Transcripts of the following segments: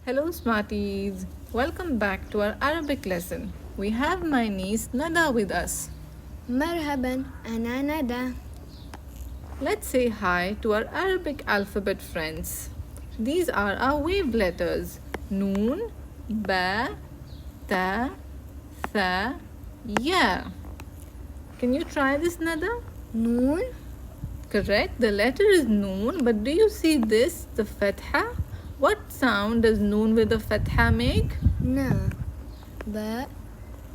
Hello, Smarties. Welcome back to our Arabic lesson. We have my niece Nada with us. مرحبا أنا ندى. Let's say hi to our Arabic alphabet friends. These are our wave letters Noon, Ba, Ta, Tha, Ya. Can you try this, Nada? نون Correct. The letter is Noon, but do you see this, the Fatha? What sound does Noon with the Fatha make? نا با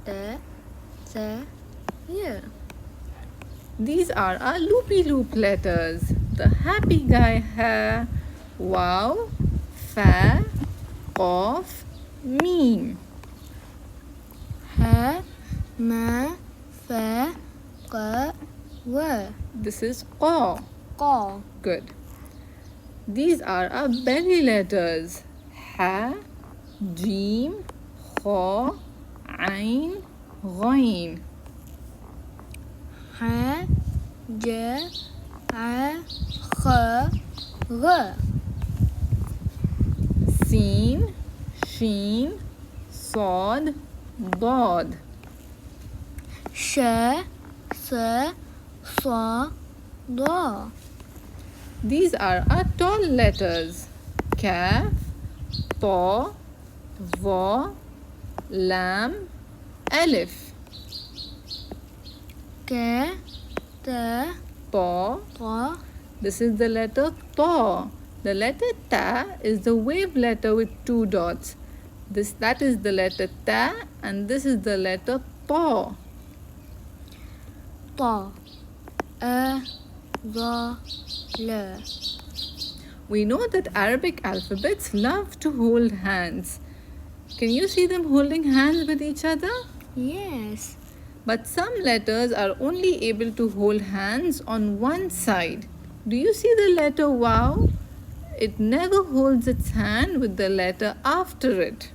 تا ثا يا. These are our loopy loop letters. The happy guy Ha, Waaw, Fa, Qaf, Meme. ها ما فا قا وا This is Qa. قا. Good. These are our belly letters. Ha, Jim, Kha, Ain, Ghain. ح جا ع خ غ. Sin, Sheen, Sod, Dod. ش س ص ض. These are our tall letters. Kaf, Ta, Va, Lam, Alif. ك ت Ta. ط. This is the letter Ta. The letter Ta is the wave letter with two dots. That is the letter Ta, and this is the letter Ta. ط أ ض ل. We know that Arabic alphabets love to hold hands. Can you see them holding hands with each other? Yes. But some letters are only able to hold hands on one side. Do you see the letter Waaw? It never holds its hand with the letter after it.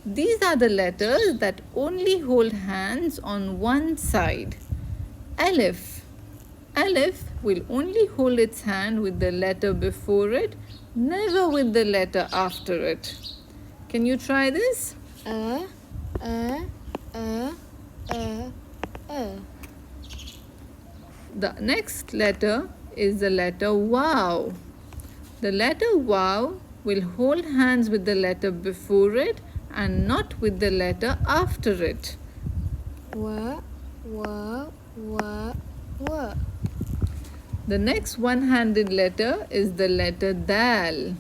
These are the letters that only hold hands on one side. Alif. Alif will only hold its hand with the letter before it, never with the letter after it. Can you try this? أ أ أ أ أ. The next letter is the letter Waaw. The letter Waaw will hold hands with the letter before it and not with the letter after it. و و و و. The next one-handed letter is the letter Daal.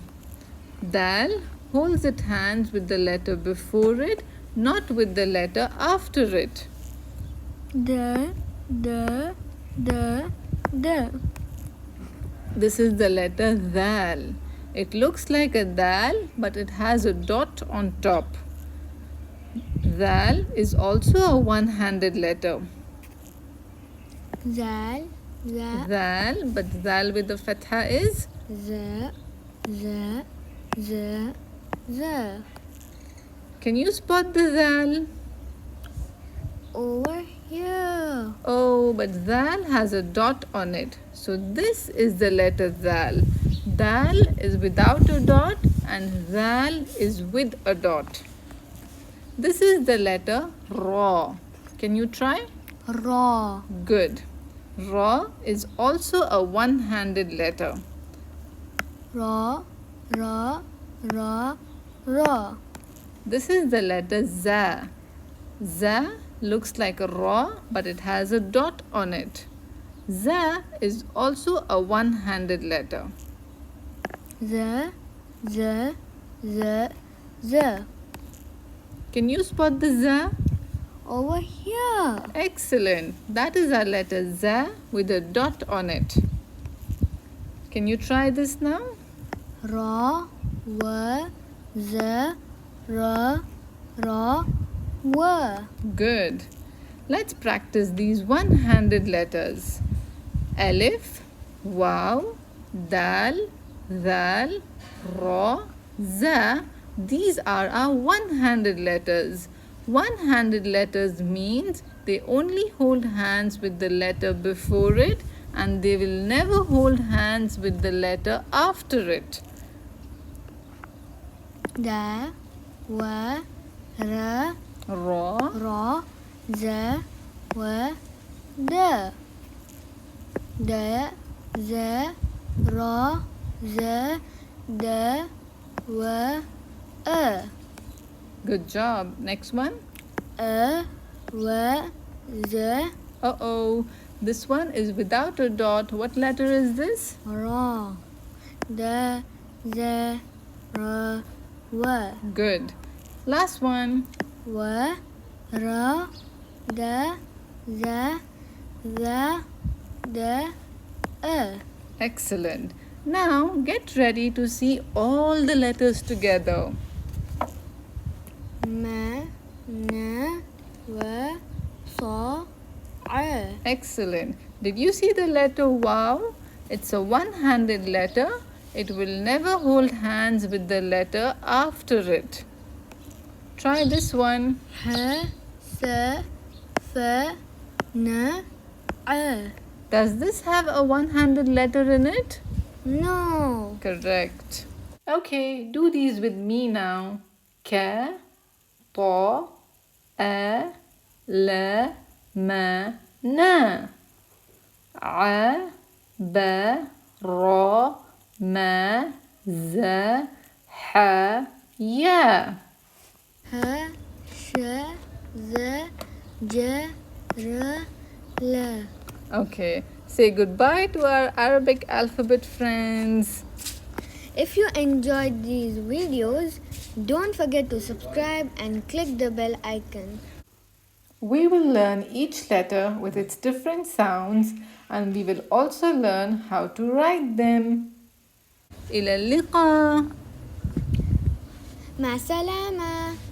Daal holds its hands with the letter before it, not with the letter after it. د د د د. This is the letter Zaal. It looks like a dal, but it has a dot on top. Zaal is also a one-handed letter. زال ز Zaal, but Zaal with the fatha is. ز ز ز ز. Can you spot the Zaal? Over here. Oh, but Zaal has a dot on it. So this is the letter Zaal. Dal is without a dot and Zaal is with a dot. This is the letter Ra. Can you try? را. Good. Ra is also a one-handed letter. را را را را. This is the letter Za. Za looks like a Ra, but it has a dot on it. Za is also a one-handed letter. ز ز ز ز. Can you spot the Za? Over here. Excellent. That is our letter Za with a dot on it. Can you try this now? را و ز را را و. Good. Let's practice these one-handed letters. Alif, Waaw, Daal, Zaal, Ra, Za. These are our one-handed letters. One-handed letters means they only hold hands with the letter before it and they will never hold hands with the letter after it. da, wa, ra, Ra. ra, za, wa, da. Da, za, ra, za, da, wa, a. Good job. Next one. Wa, za, Uh-oh. This one is without a dot. What letter is this? ra. Da, za, ra, wa. Good. Last one. Wa, ra, da, za, za, da, a. Excellent. Now get ready to see all the letters together. Ma, na, wa, sa, a. Excellent. Did you see the letter Wow? It's a one-handed letter. It will never hold hands with the letter after it. Try this one. Ha, sa, fa, na, a. Does this have a one-handed letter in it? No. Correct. Okay, do these with me now. Ka, ta, a, la, ma, na. A, ba, ra, ma, za, ha, ya. Ha, sha, za, ja, ra, la. Okay, say goodbye to our Arabic alphabet friends. If you enjoyed these videos, don't forget to subscribe and click the bell icon. We will learn each letter with its different sounds and we will also learn how to write them. إلى اللقاء. مع السلامة.